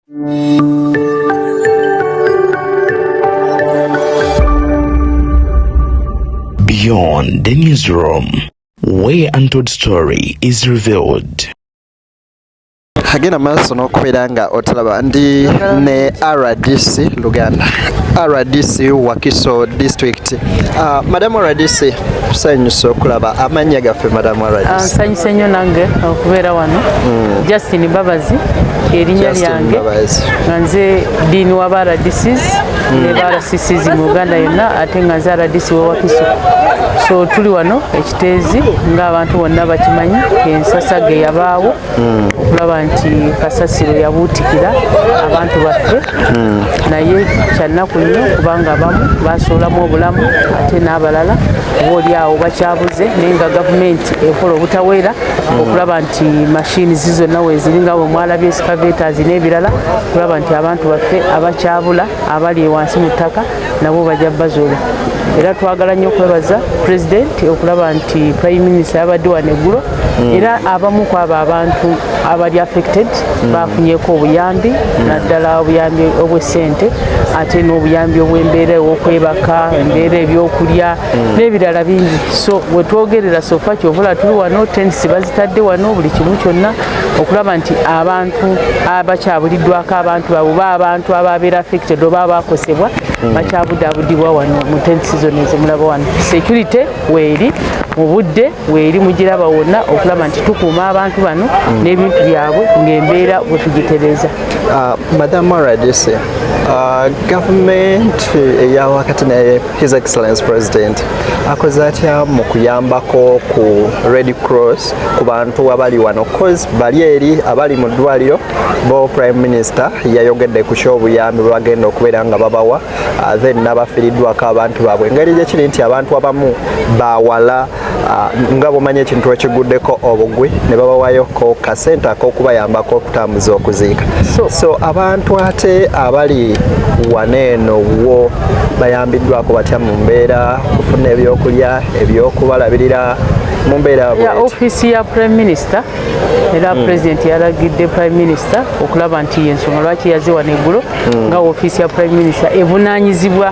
Beyond the newsroom, where untold story is revealed. Hagenda maaso n'okubeera nga otalaba ndi ne RDC Luganda, RDC Wakiso District. Madam RDC, tusanyusa okulaba amannya gaffe. Madam RDC, nsanyuse nnyo nange okubeera wano. Justin Babazi erinnya lyange, nga nze diini wa RDCs ne RCCs mu Uganda yonna, ate nga nze RDC wa Wakiso. So tuli wano ekiteezi ng'abantu bonna bakimanyi ensasage yabaawo okulaba nti kasasiro yabuutikira abantu baffe, naye kyannaku nnyo kubanga abamu baasuulamu obulamu ate n'abalala oba awo bakyabuze, naye nga gavumenti ekola obutaweera okulaba nti mashini zonna weeziri nga bwe mwalabye excavators n'ebirala, okulaba nti abantu baffe abakyabula abali wansi mu ttaka nabo bajja bazuula. Era twagala nnyo okwebaza Pulezidenti okulaba nti Prime Minister yabadde wano eggulo, era abamu ku abo abantu abali affected bafunyeeko obuyambi, naddala obuyambi obw'essente ate n'obuyambi obw'embeera ew'okwebaka, embeera ebyokulya n'ebirala bingi. So bwe twogerera sofa kyovula tuli wano, tents bazitadde wano, buli kimu kyonna okulaba nti abantu abakyabuliddwako abantu babo oba abantu ababeera affected oba abakosebwa bakyabudaabudibwa wano mu tents zonna ezimulaba wano. Security weeri mu budde weeri mugiraba wonna okulaba nti tukuuma abantu bano n'ebintu byabwe ng'embeera bwe tugitereeza. Madam RDC, gavumenti eya wakati ne His Excellency President akoze atya mu kuyambako ku Red Cross ku bantu abali wano, cause bali eri abali mu ddwaliro bo Prime Minister yayogedde ku ky'obuyambi bwe bagenda okubeera nga babawa, then n'abafiiriddwako abantu baabwe. Engeri gye kiri nti abantu abamu bawala nga bw'omanyi ekintu ekiguddeko obugwi ne babawayoko kasente ak'okubayambako okutambuza okuziika. So abantu ate abali waneeno wo bayambiddwako batya mu mbeera kufuna ebyokulya, ebyokubalabirira mu mbeera ya ofiisi ya Prime Minister era President yalagidde Prime Minister okulaba nti ensonga lwaki yaze wano eggulo nga ofiisi ya Prime Minister evunaanyizibwa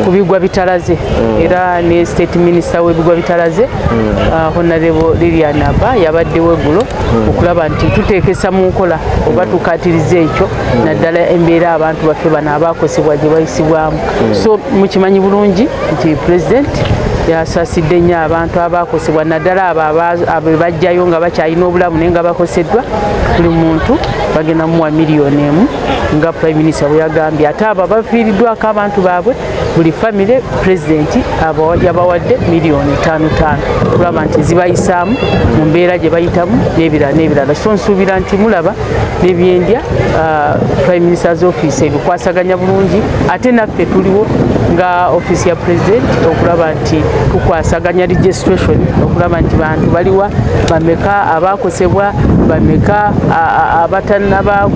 ku bigwa bitalaze era ne State Minister w'ebigwa bitalaze Honorable Lilian Abba yabaddewo eggulo okulaba nti tuteekesa mu nkola oba tukaatiriza ekyo naddala embeera abantu baffe bano abakosebwa gye bayisibwamu. So mukimanyi bulungi nti President yasaasidde nnyo abantu abakosebwa naddala abo bajjayo nga bakyalina obulamu naye nga bakoseddwa, buli muntu bagenda muwa miliyoni emu nga Prime Minister bwe yagambye. Ate abo abafiiriddwako abantu baabwe buli famire Pulezidenti yabawadde miliyoni 5 kulaba nti zibayisaamu mu mbeera gye bayitamu n'ebirala. So nsuubira nti mulaba n'ebyendya Prime Minister's Office ebikwasaganya bulungi, ate naffe tuliwo nga ofiisi ya Pulezidenti okulaba nti tukwasaganya registration okulaba nti bantu baliwa bameka abakosebwa bameka abatanaba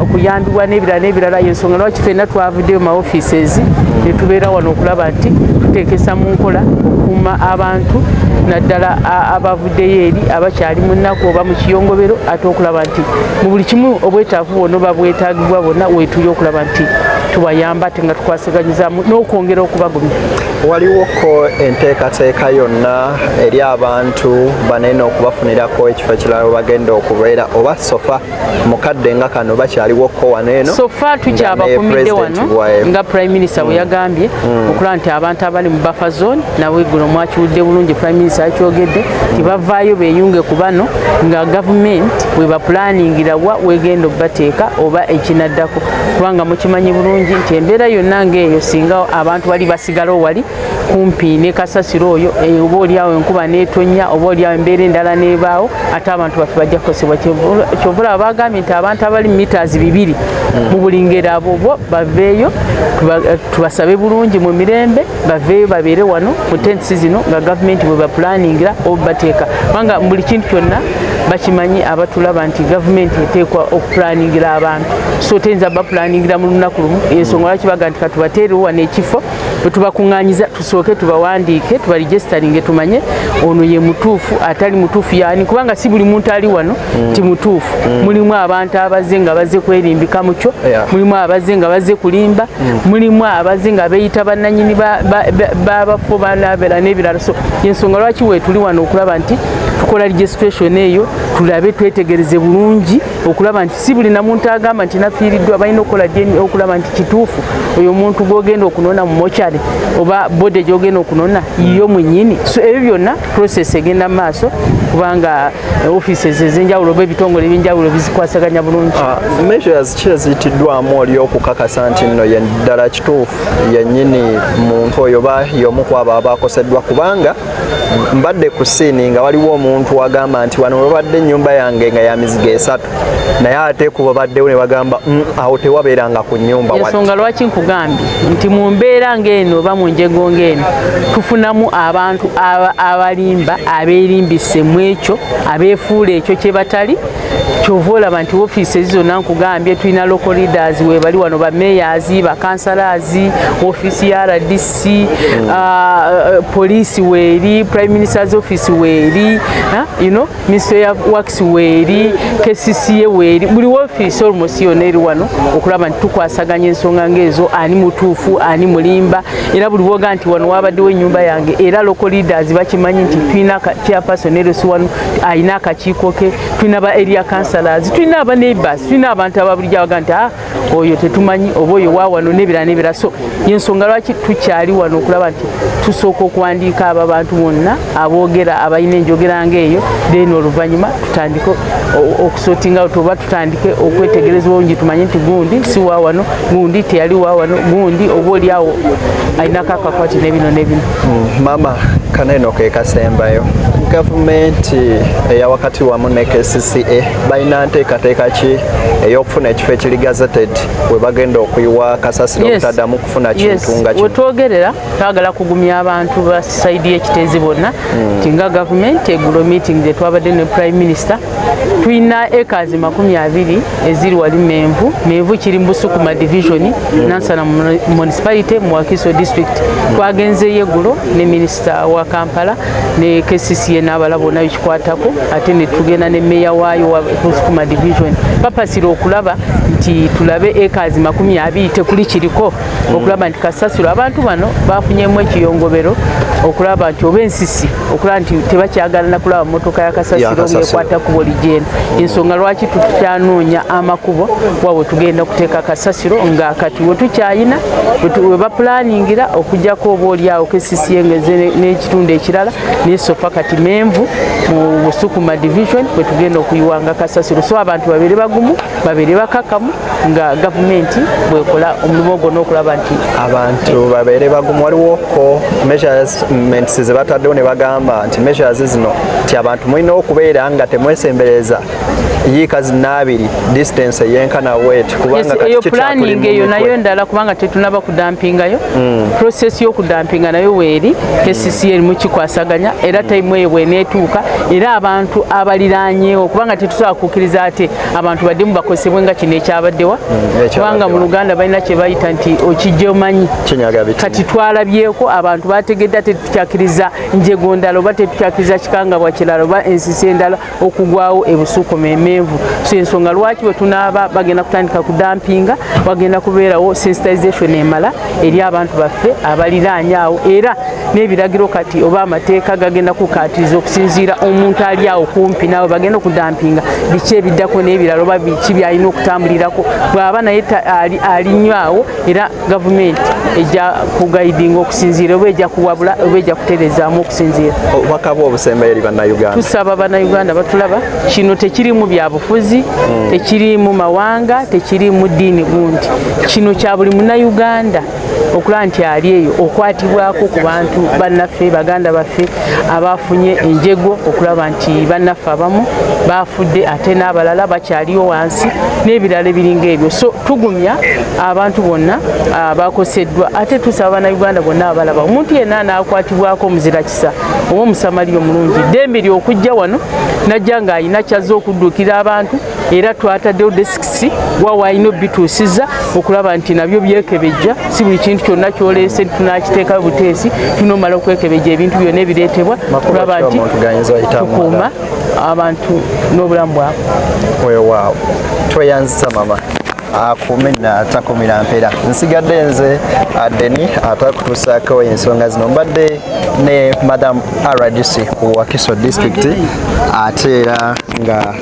okuyambibwa n'ebirala. Yensonga lwaki ffenna twavuddeyo mu offices ne tubeera wano okulaba nti tuteekesa mu nkola okukuuma abantu naddala abavuddeyo eri abakyali mu nnaku oba mu kiyongobero, ate okulaba nti mu buli kimu obwetaavu bwonna oba bwetaagibwa bwonna weetuli okulaba nti tubayamba ate nga tukwasaganyizamu n'okwongera okubagumya. Waliwoko enteekateeka yonna eri abantu banene okubafunirako ekifo ekirala bagenda okubeera oba sofa mukadde nga kano bakyaliwoko waneeno? Sofa tukyabakumidde wano nga Prime Minister bwe yagambye okulaba nti abantu abali mu buffer zone nabo eggulo mwakiwulidde bulungi Prime Minister akyogedde nti bavaayo beeyunge ku bano nga gavumenti bwe bapulaningira wa wegenda okubateeka oba ekinaddako, kubanga mukimanyi bulungi nti embeera yonna ng'eyo singa abantu bali basigalawo wali kumpi ne kasasiro oyo oba oliawo enkuba n'etonnya oba oliawo embeera endala n'ebaawo ate abantu baffe bajja kukosebwa. Kyovula bagambye nti abantu abali meters 2 mu buli ngeri abo bo baveeyo, tubasabe bulungi mu mirembe baveeyo babeere wano mu tents zino nga gavumenti bwe bapulaningira oba bateeka, kubanga buli kintu kyonna bakimanyi abatulaba nti gavumenti eteekwa okupulaningira abantu so teyinza bapulaningira mu lunaku lumu ensonga lwaki baga nti katubateerewo wano ekifo bwe tubakuŋŋaanyiza tusooke tubawandiike tubaregisitaringe tumanye ono ye mutuufu atali mutuufu yaani kubanga si buli muntu ali wano ti mutuufu mulimu abantu abazze nga bazze kwerimbika mu kyo mulimu abazze nga bazze kulimba mulimu abazze nga beeyita bannannyini babafo banaabera n'ebirala so yensonga lwaki weetuli wano okulaba nti tukola registration eyo tulabe twetegereze bulungi okulaba nti si buli namuntu agamba nti nafiiriddwa balina okukola DNA okulaba nti kituufu oyo omuntu gw'ogenda okunona mu mochari oba bode gy'ogenda okunona yo mwennyini so ebyo byonna process egenda mu maaso kubanga offices ez'enjawulo oba ebitongole ebyenjawulo bizikwasaganya bulungi. Measures ki eziyitiddwamu oli okukakasa nti nno ye ddala kituufu yennyini muntu oyo oba y'omu ku abo abakoseddwa kubanga mbadde ku siini nga waliwo omuntu agamba nti wano webadde ennyumba yange nga ya mizigo 3 naye ate ku babaddewo ne bagamba awo tewabeeranga ku nnyumba ensonga lwaki nkugambye nti mu mbeera ng'eno oba mu njego ng'eno tufunamu abantu abalimba abeerimbise mu ekyo abeefuula ekyo kye batali kyova olaba nti ofiisi zonna nkugambye tulina local leaders webali wano bamayors bakansalazi ofiisi ya RDC poliisi weeri prime minister's office weeri ministry of works weeri KCCA weeri buli ofiisi almost yonna eri wano okulaba nti tukwasaganya ensonga ng'ezo ani mutuufu ani mulimba era buli woga nti wano wabaddewo ennyumba yange era local leaders bakimanyi nti tulina chairperson erosi wano alina akakiiko ke tulina ba area councillors tulina aba neighbors tulina abantu ababulijjo abaga nti oyo tetumanyi oba oyo wa wano n'ebirala so yensonga lwaki tukyali wano okulaba nti tusooka okuwandiika abo abantu bonna aboogera abalina enjogera ng'eyo then oluvannyuma tutandike okusootinga oba tutandike okwetegereza obulungi tumanye nti gundi si wa wano gundi teyali wa wano gundi oba oli awo alinako akakwati n'ebino n'ebino. Mama kaneno ke kasembayo gavumenti eya wakati wamu ne KCCA balina nteekateeka ki ey'okufuna ekifo ekiri gazetted we bagenda okuyiwa kasasiro okutaddamu kufuna kintu nga kino. Wetwogerera twagala kugumya abantu ba saidi y'ekiteezi bonna nti nga gavumenti eggulo meeting gye twabadde ne prime minister tulina acres 20 eziri wali Menvu kiri Busukuma division Nansana municipality mu Wakiso district twagenzeyo eggulo ne minister wa Kampala ne KCCA n'abalala bonna bikikwatako ate ne tugenda ne meya waayo wa Busukuma division papasira okulaba nti tulabe acres 20 tekuli kiriko okulaba nti kasasiro abantu bano bafunyemu ekiyongobero okulaba nti oba ensisi okulaba nti tebakyagala na kulaba motoka ya kasasiro ng'ekwata ku bolijeni ensonga lwaki tutyanoonya amakubo wabwe tugenda kuteeka kasasiro nga kati we tukyayina we bapulaningira okujjako oba oliawo KCCA n'ekitundu ekirala n'esofa kati Menvu mu Busukuma division we tugenda okuyiwanga kasasiro so abantu babere bagumu babere bakakamu nga gavumenti bwekola omulimu ogwo n'okulaba nti abantu babere bagumu waliwoko measurements ze bataddewo ne bagamba nti measures zino nti abantu mulina okubeera nga temwesembereza yiika 2 distance yenkana wet kubanga kati eyo planning eyo nayo ndala kubanga tetunaba kudampingayo process y'okudampinga nayo weeri KCCA erimu kikwasaganya era time eyo bweneetuuka era abantu abaliranyeewo kubanga tetusobola kukkiriza ate abantu baddimu bakosebwe nga kino ekyabaddewa kubanga mu Luganda balina kye bayita nti okijja omanyi kati twalabyeko abantu bategedde tetukyakiriza njego ndala oba tetukyakiriza kikangabwa kirala oba ensisi endala okugwawo ebusukuma Menvu so ensonga lwaki bwe tunaaba bagenda kutandika kudampinga bagenda kubeerawo sensitization emala eri abantu baffe abaliraanye awo era n'ebiragiro kati oba amateeka gagenda kukaatiriza okusinziira omuntu ali awo kumpi naawe bagenda okudampinga biki ebiddako n'ebirala oba biki byalina okutambulirako bw'aba naye alinywawo era gavumenti ejja kugaidinga okusinziira oba ejja kuwabula oba ejja kutereezaamu okusinziira. Obubaka bw'obusembe eri bannayuganda tusaba bannayuganda batulaba kino tekirimu byabufuzi tekirimu mawanga tekirimu ddiini gundi kino kya buli munnayuganda okulaba nti ali eyo okwatibwako ku bantu bannaffe baganda baffe abafunye enjego, okulaba nti bannaffe abamu bafudde ate n'abalala bakyaliyo wansi n'ebirala ebiringa ebyo. So tugumya abantu bonna abakoseddwa, ate tusaba bannayuganda bonna abalaba omuntu yenna n'akwatibwako omuzira kisa oba omusamali omulungi ddembe ly'okujja wano najja ng'ayina kyazza okudduukira abantu, era twataddewo desks wawalina obituusiza okulaba nti nabyo byekebejja. Si buli kintu kyonna kyoleese tunakiteeka buteesi, tunomala okwekebejja ebintu byonna ebireetebwa kulaba nti tukuuma abantu n'obulamu bwabwe. Weewaawo tweyanzisa mama akuume natakumira mpeera. Nsigadde nze Adeni atakutuusaako ensonga zino. Mbadde ne Madam RDC wa Kiso District ate era nga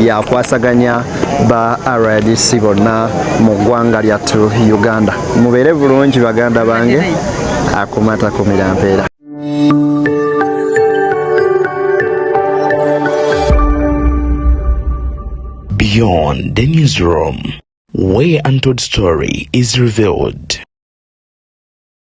yakwasaganya ba RDC bonna mu ggwanga lyattu Uganda. Mubeere bulungi baganda bange, akuume atakumira mpeera. Beyond the newsroom, where untold story is revealed.